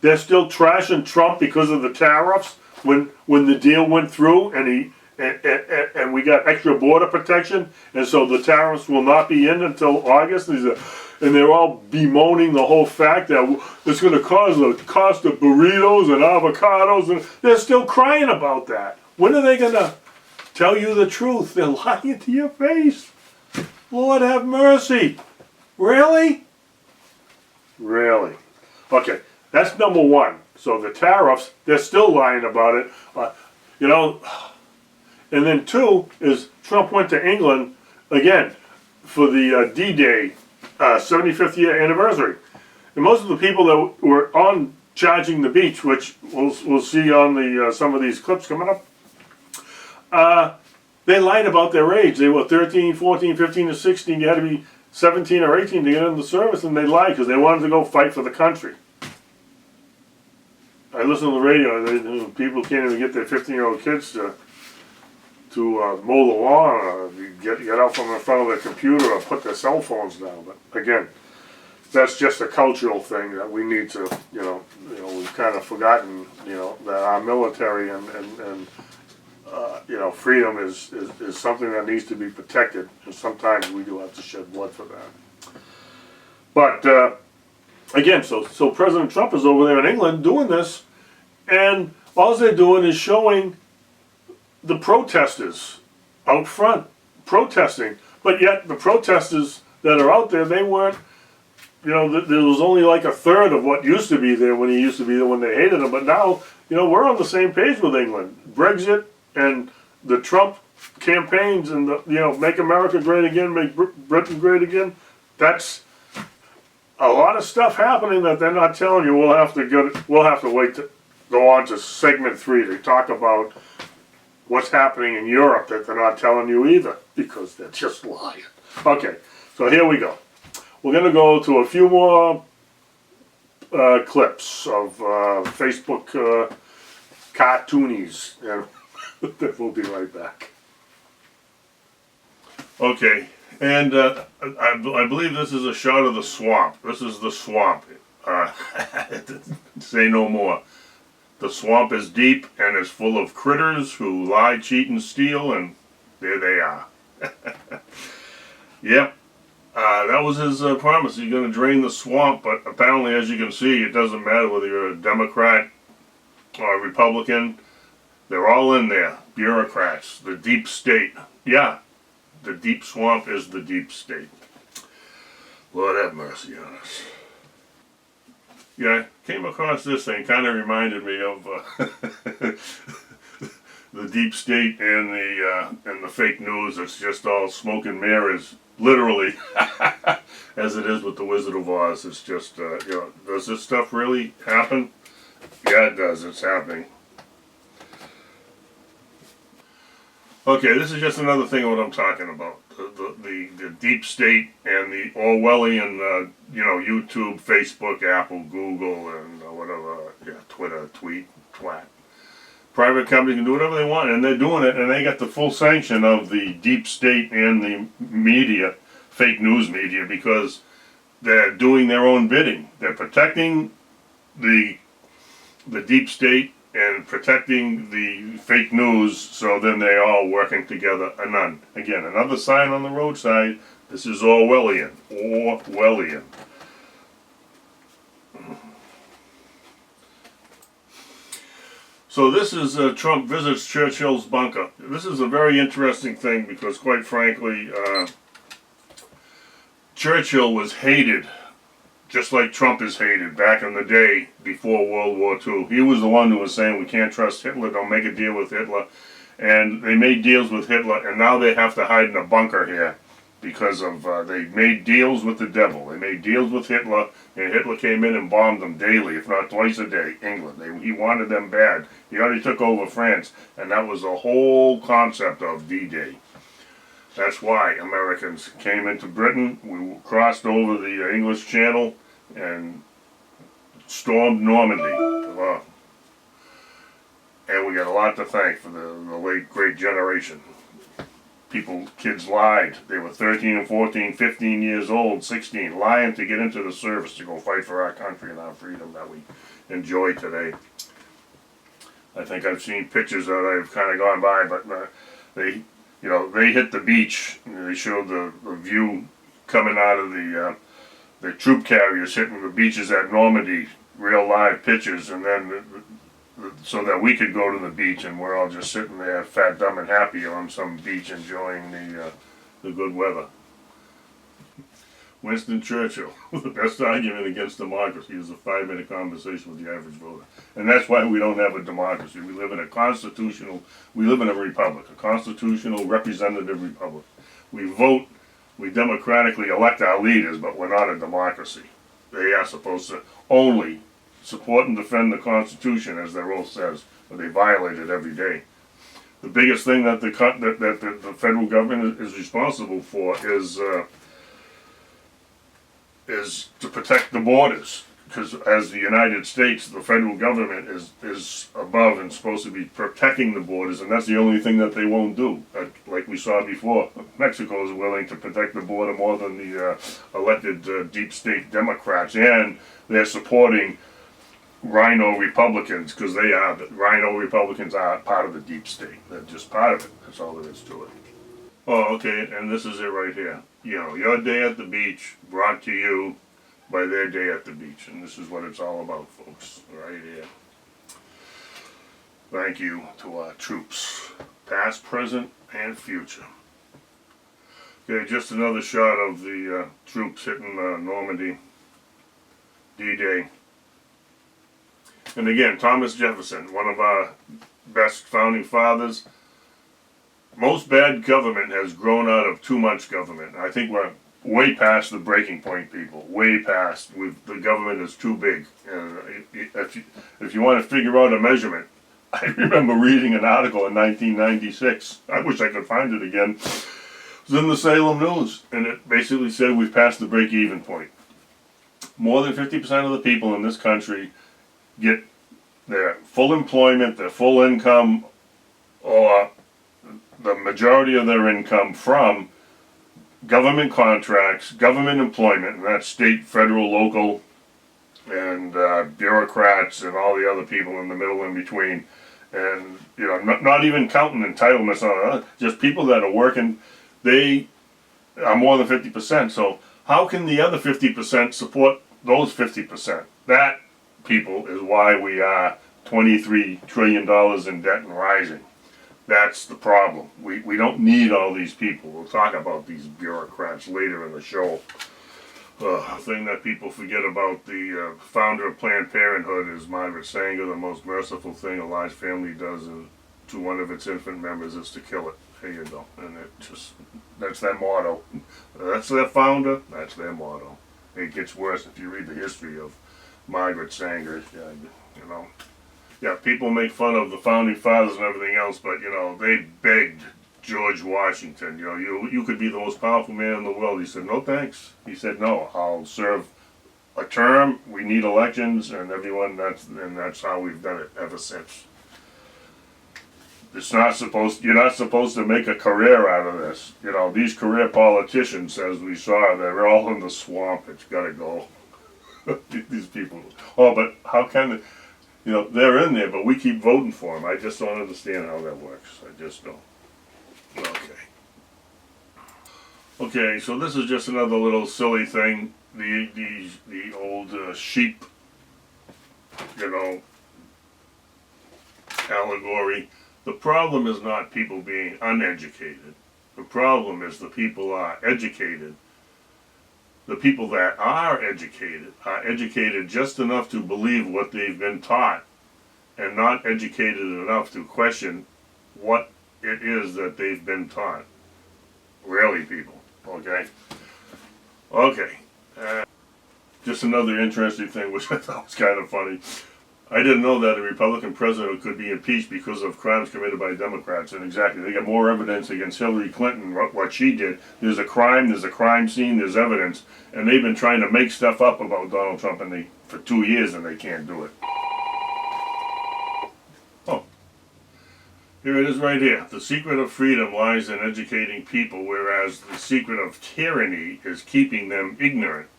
They're still trashing Trump because of the tariffs when the deal went through and we got extra border protection, and so the tariffs will not be in until August. And they're all bemoaning the whole fact that it's going to cause the cost of burritos and avocados, and they're still crying about that. When are they going to tell you the truth? They're lying to your face. Lord have mercy. Really? Really? Okay, that's number one. So the tariffs, they're still lying about it. And then two is Trump went to England again for the D-Day 75th year anniversary. And most of the people that were on Charging the Beach, which we'll see on the some of these clips coming up, they lied about their age. They were 13, 14, 15, or 16. You had to be 17 or 18 to get into the service, and they lied because they wanted to go fight for the country. I listen to the radio, and people can't even get their 15-year-old kids to mow the lawn, or get out from in front of their computer, or put their cell phones down. But again, that's just a cultural thing that we need to, we've kind of forgotten, that our military and freedom is something that needs to be protected, and sometimes we do have to shed blood for that. But again, so President Trump is over there in England doing this, and all they're doing is showing the protesters out front protesting, but yet the protesters that are out there, they weren't, you know, there was only like a third of what used to be there when he used to be there when they hated him. But now, you know, we're on the same page with England. Brexit and the Trump campaigns and the, you know, make America great again, make Britain great again. That's a lot of stuff happening that they're not telling you. We'll have to wait to go on to segment 3 to talk about what's happening in Europe that they're not telling you either, because they're just lying. Okay, so here we go. We're going to go to a few more clips of Facebook cartoonies, and we'll be right back. Okay, and I believe this is a shot of the swamp. This is the swamp. Say no more. The swamp is deep and is full of critters who lie, cheat, and steal, and there they are. Yep, that was his promise. He's going to drain the swamp, but apparently, as you can see, it doesn't matter whether you're a Democrat or a Republican. They're all in there. Bureaucrats, the deep state. Yeah, the deep swamp is the deep state. Lord have mercy on us. Yeah, I came across this thing, kind of reminded me of the deep state and the fake news. It's just all smoke and mirrors, literally, as it is with the Wizard of Oz. It's just, you know, does this stuff really happen? Yeah, it does. It's happening. Okay, this is just another thing of what I'm talking about. The deep state and the Orwellian, you know, YouTube, Facebook, Apple, Google, and whatever, yeah, Twitter, tweet, twat. Private companies can do whatever they want, and they're doing it, and they got the full sanction of the deep state and the media, fake news media, because they're doing their own bidding. They're protecting the deep state and protecting the fake news, so then they're all working together. And again, another sign on the roadside, this is Orwellian. Orwellian. So this is Trump visits Churchill's bunker. This is a very interesting thing because, quite frankly, Churchill was hated just like Trump is hated back in the day before World War II. He was the one who was saying we can't trust Hitler, don't make a deal with Hitler. And they made deals with Hitler, and now they have to hide in a bunker here because of, they made deals with the devil. They made deals with Hitler, and Hitler came in and bombed them daily, if not twice a day, England. He wanted them bad. He already took over France, and that was the whole concept of D-Day. That's why Americans came into Britain. We crossed over the English Channel and stormed Normandy. And we got a lot to thank for the late great generation. Kids lied. They were 13 and 14, 15 years old, 16, lying to get into the service to go fight for our country and our freedom that we enjoy today. I think I've seen pictures that I've kind of gone by, but they hit the beach. They showed the view coming out of the troop carriers hitting the beaches at Normandy, real live pictures, and then so that we could go to the beach, and we're all just sitting there, fat, dumb, and happy on some beach enjoying the good weather. Winston Churchill, the best argument against democracy is a 5-minute conversation with the average voter. And that's why we don't have a democracy. We live in a republic, a constitutional representative republic. We vote, we democratically elect our leaders, but we're not a democracy. They are supposed to only support and defend the Constitution, as their oath says, but they violate it every day. The biggest thing that the federal government is responsible for is to protect the borders, because as the United States, the federal government is above and supposed to be protecting the borders, and that's the only thing that they won't do. Like we saw before, Mexico is willing to protect the border more than the elected deep state Democrats, and they're supporting Rhino Republicans, because Rhino Republicans are part of the deep state. They're just part of it. That's all there is to it. Oh, okay, and this is it right here. You know, your day at the beach brought to you by their day at the beach. And this is what it's all about, folks, right here. Thank you to our troops. past, present, and future. Okay, just another shot of the troops hitting Normandy, D-Day. And again, Thomas Jefferson, one of our best founding fathers. Most bad government has grown out of too much government. I think we're way past the breaking point, people. Way past. The government is too big. If you want to figure out a measurement, I remember reading an article in 1996. I wish I could find it again. It was in the Salem News, and it basically said we've passed the break-even point. More than 50% of the people in this country get their full employment, their full income, or the majority of their income from government contracts, government employment, and that's state, federal, local, and bureaucrats and all the other people in the middle in between. And, you know, not even counting entitlements, just people that are working, they are more than 50%. So how can the other 50% support those 50%? That, people, is why we are $23 trillion in debt and rising. That's the problem. We don't need all these people. We'll talk about these bureaucrats later in the show. The thing that people forget about the founder of Planned Parenthood is Margaret Sanger. The most merciful thing a large family does to one of its infant members is to kill it. There you go. And that's their motto. That's their founder. That's their motto. It gets worse if you read the history of Margaret Sanger. You know. Yeah, people make fun of the founding fathers and everything else, but, you know, they begged George Washington, you know, you could be the most powerful man in the world. He said, no thanks. He said, no, I'll serve a term. We need elections, and that's how we've done it ever since. You're not supposed to make a career out of this. You know, these career politicians, as we saw, they're all in the swamp. It's gotta go. These people. Oh, but how can they? You know, they're in there, but we keep voting for them. I just don't understand how that works. I just don't. Okay, so this is just another little silly thing. The old sheep, you know, allegory. The problem is not people being uneducated. The problem is the people are educated. The people that are educated just enough to believe what they've been taught and not educated enough to question what it is that they've been taught. Really, people, okay? Okay, just another interesting thing which I thought was kind of funny. I didn't know that a Republican president could be impeached because of crimes committed by Democrats, and exactly, they got more evidence against Hillary Clinton, what she did. There's a crime scene, there's evidence, and they've been trying to make stuff up about Donald Trump for 2 years, and they can't do it. Oh, here it is right here. The secret of freedom lies in educating people, whereas the secret of tyranny is keeping them ignorant.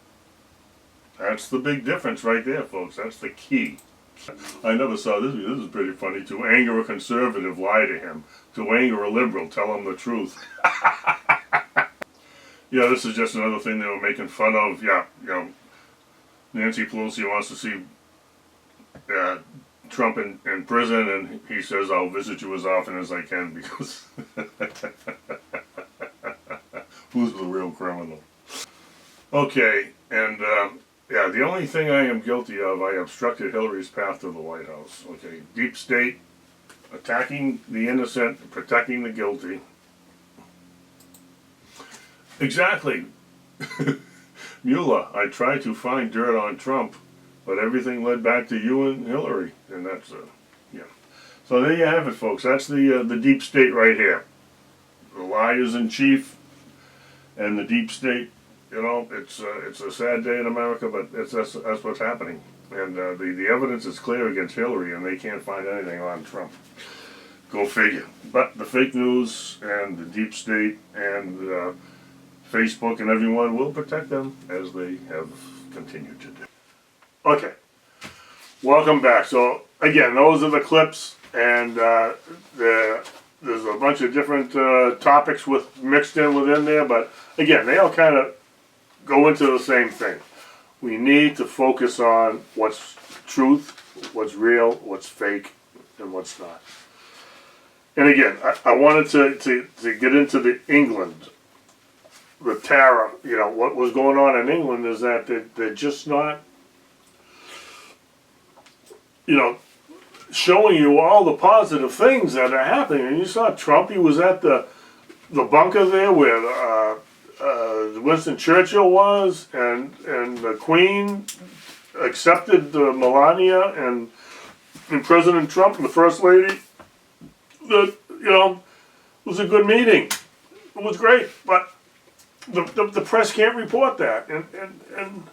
That's the big difference right there, folks. That's the key. I never saw this. This is pretty funny. To anger a conservative, lie to him. To anger a liberal, tell him the truth. Yeah, this is just another thing they were making fun of. Yeah, you know, Nancy Pelosi wants to see Trump in prison, and he says, I'll visit you as often as I can, because who's the real criminal? Okay, and yeah, the only thing I am guilty of, I obstructed Hillary's path to the White House. Okay, deep state, attacking the innocent, protecting the guilty. Exactly. Mueller, I tried to find dirt on Trump, but everything led back to you and Hillary, and that's yeah. So there you have it, folks. That's the deep state right here. The liars in chief and the deep state. You know, it's a sad day in America, but that's what's happening. And the evidence is clear against Hillary, and they can't find anything on Trump. Go figure. But the fake news and the deep state and Facebook and everyone will protect them, as they have continued to do. Okay, welcome back. So again, those are the clips, and there's a bunch of different topics mixed in within there, but again, they all kind of go into the same thing. We need to focus on what's truth, what's real, what's fake, and what's not. and again, I wanted to get into the England, the tariff, you know, what was going on in England is that they're just not, you know, showing you all the positive things that are happening. And you saw Trump, he was at the bunker there where Winston Churchill was, and the Queen accepted Melania and President Trump and the First Lady. That, you know, it was a good meeting. It was great, but the press can't report that, and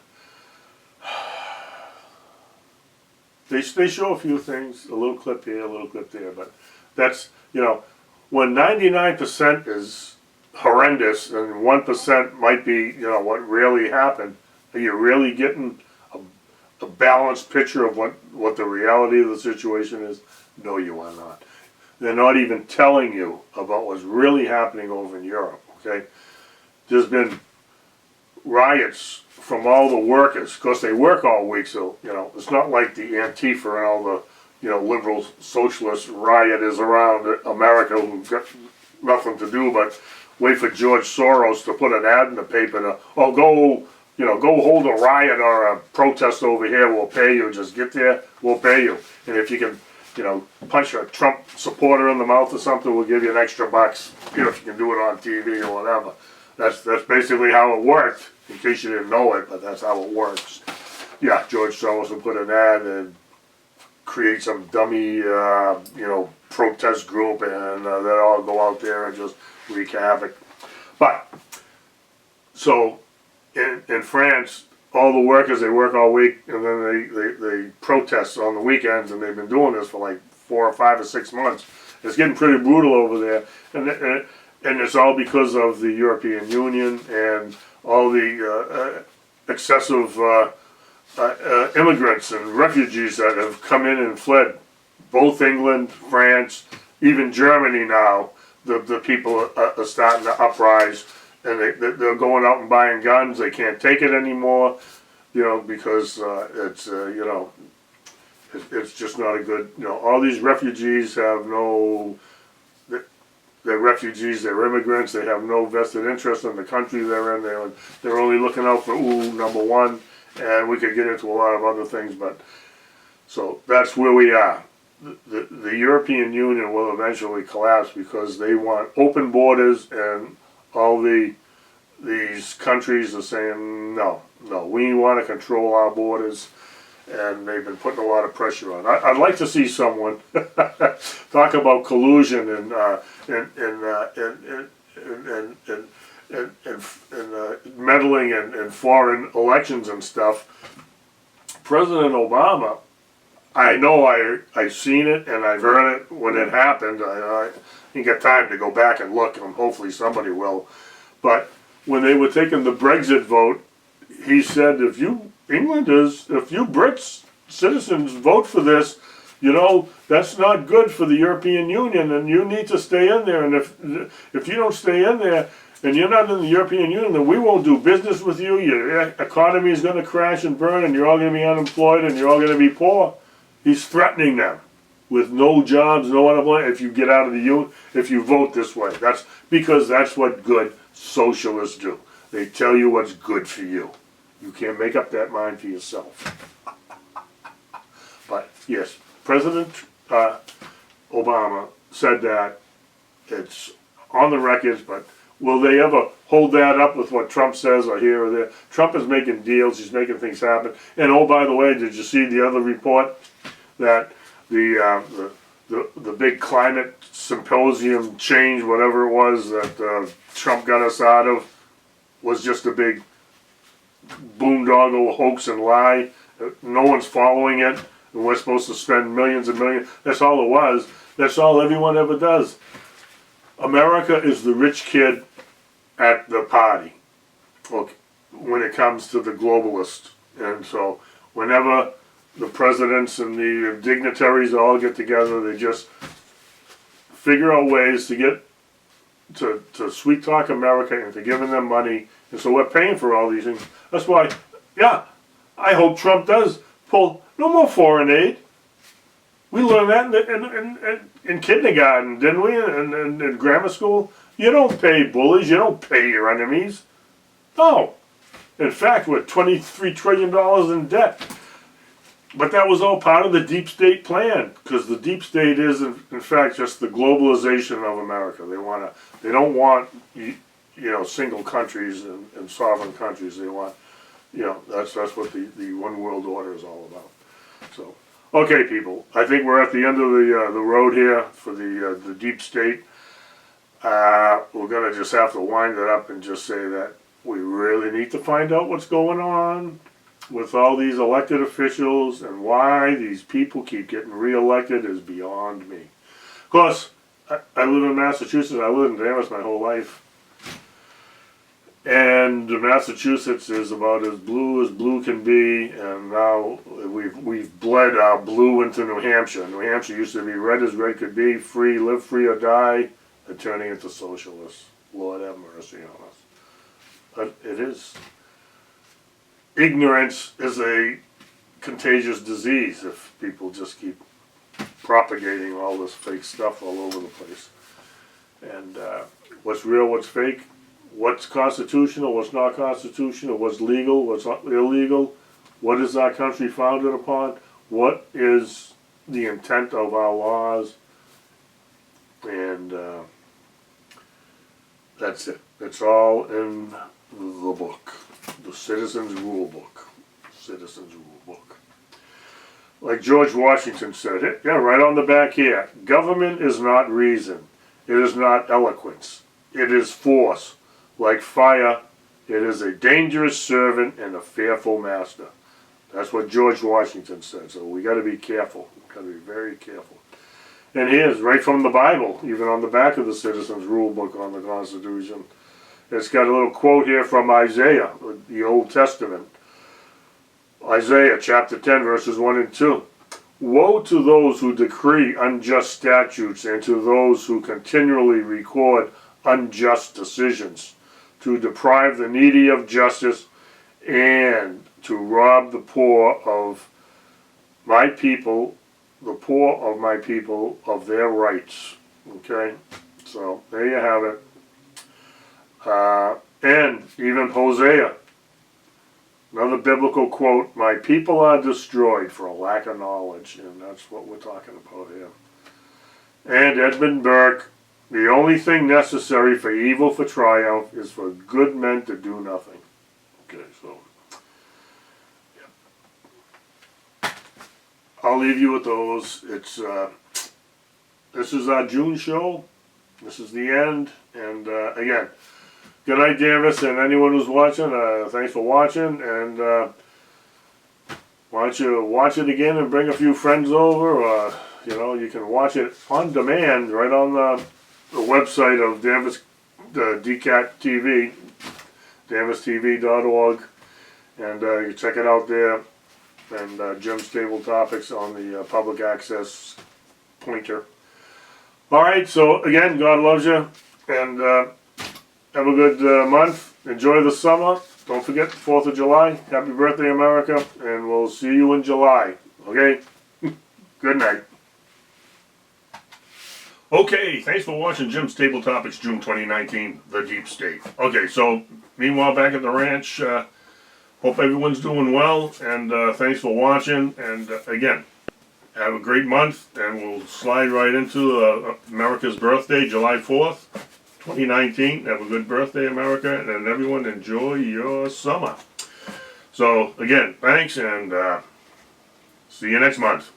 they show a few things, a little clip here, a little clip there, but that's, you know, when 99% is horrendous and 1% might be, you know, what really happened, are you really getting a balanced picture of what the reality of the situation is? No, you are not. They're not even telling you about what's really happening over in Europe, okay? There's been riots from all the workers. Of course, they work all week, so, you know, it's not like the Antifa and all the, you know, liberal socialist rioters around America who've got nothing to do but wait for George Soros to put an ad in the paper to, oh, go, you know, go hold a riot or a protest over here, we'll pay you. Just get there, we'll pay you. And if you can, you know, punch a Trump supporter in the mouth or something, we'll give you an extra bucks, you know, if you can do it on TV or whatever. That's basically how it worked, in case you didn't know it, but that's how it works. Yeah, George Soros will put an ad and create some dummy, you know, protest group, and they'll all go out there and just wreak havoc. But, so, in France, all the workers, they work all week, and then they protest on the weekends, and they've been doing this for like 4 or 5 or 6 months. It's getting pretty brutal over there, and it's all because of the European Union and all the excessive immigrants and refugees that have come in and fled. Both England, France, even Germany now, the people are starting to uprise, and they're going out and buying guns. They can't take it anymore, you know, because it's, you know, it's just not a good, you know, all these refugees have no, they're refugees, they're immigrants, they have no vested interest in the country they're in. They're only looking out for, number one, and we could get into a lot of other things, but, so that's where we are. The European Union will eventually collapse because they want open borders, and all these countries are saying, no, we want to control our borders, and they've been putting a lot of pressure on. I'd like to see someone talk about collusion and meddling in foreign elections and stuff. President Obama, I know I've seen it and I've heard it when it happened. I didn't get time to go back and look, and hopefully somebody will. But when they were taking the Brexit vote, he said, if you Brits citizens vote for this, you know, that's not good for the European Union, and you need to stay in there. And if you don't stay in there, and you're not in the European Union, then we won't do business with you. Your economy is going to crash and burn, and you're all going to be unemployed, and you're all going to be poor. He's threatening them with no jobs, no unemployment, if you get out of the union, if you vote this way. That's because that's what good socialists do. They tell you what's good for you. You can't make up that mind for yourself. But yes, President Obama said that. It's on the records, but will they ever hold that up with what Trump says or here or there? Trump is making deals. He's making things happen. And oh, by the way, did you see the other report that the big climate symposium change, whatever it was that Trump got us out of, was just a big boondoggle hoax and lie? No one's following it, and we're supposed to spend millions and millions. That's all it was. That's all everyone ever does. America is the rich kid at the party, look, when it comes to the globalists. And so whenever the presidents and the dignitaries all get together, they just figure out ways to get to sweet talk America into giving them money. And so we're paying for all these things. That's why, yeah, I hope Trump does pull no more foreign aid. We learned that in kindergarten, didn't we? In grammar school. You don't pay bullies. You don't pay your enemies. No. In fact, we're $23 trillion in debt. But that was all part of the deep state plan, because the deep state is, in fact, just the globalization of America. They don't want, single countries and sovereign countries. They want, that's what the one world order is all about. So, okay, people, I think we're at the end of the road here for the deep state. We're gonna just have to wind it up and just say that we really need to find out what's going on with all these elected officials, and why these people keep getting reelected is beyond me. Of course, I live in Massachusetts. I lived in Danvers my whole life. And Massachusetts is about as blue can be, and now we've bled our blue into New Hampshire. New Hampshire used to be red as red could be, free, live free or die, and turning into socialists. Lord have mercy on us. But it is. Ignorance is a contagious disease if people just keep propagating all this fake stuff all over the place. And what's real, what's fake, what's constitutional, what's not constitutional, what's legal, what's illegal, what is our country founded upon, what is the intent of our laws, and that's it. It's all in the book. The Citizens Rule Book. Citizens Rule Book. Like George Washington said, right on the back here, government is not reason. It is not eloquence. It is force. Like fire, it is a dangerous servant and a fearful master. That's what George Washington said, so we got to be careful. We got to be very careful. And here's, right from the Bible, even on the back of the Citizens Rule Book on the Constitution, it's got a little quote here from Isaiah, the Old Testament. Isaiah chapter 10, verses 1 and 2. Woe to those who decree unjust statutes and to those who continually record unjust decisions, to deprive the needy of justice and to rob the poor of my people, of their rights. Okay? So, there you have it. And even Hosea, another biblical quote, my people are destroyed for a lack of knowledge, and that's what we're talking about here. And Edmund Burke, the only thing necessary for evil to triumph is for good men to do nothing. Okay, so, yeah. I'll leave you with those. It's, this is our June show. This is the end, and again, good night, Danvers, and anyone who's watching, thanks for watching, and why don't you watch it again and bring a few friends over, you can watch it on demand right on the website of Danvers, DCAT TV, danverstv.org, and you check it out there, and Jim's Table Topics on the public access pointer. Alright, so again, God loves you, and have a good month. Enjoy the summer. Don't forget the 4th of July. Happy birthday, America. And we'll see you in July. Okay? Good night. Okay, thanks for watching Jim's Table Topics June 2019, The Deep State. Okay, so meanwhile back at the ranch, hope everyone's doing well. And thanks for watching. And again, have a great month. And we'll slide right into America's birthday, July 4th. 2019. Have a good birthday, America, and everyone enjoy your summer. So, again, thanks, and see you next month.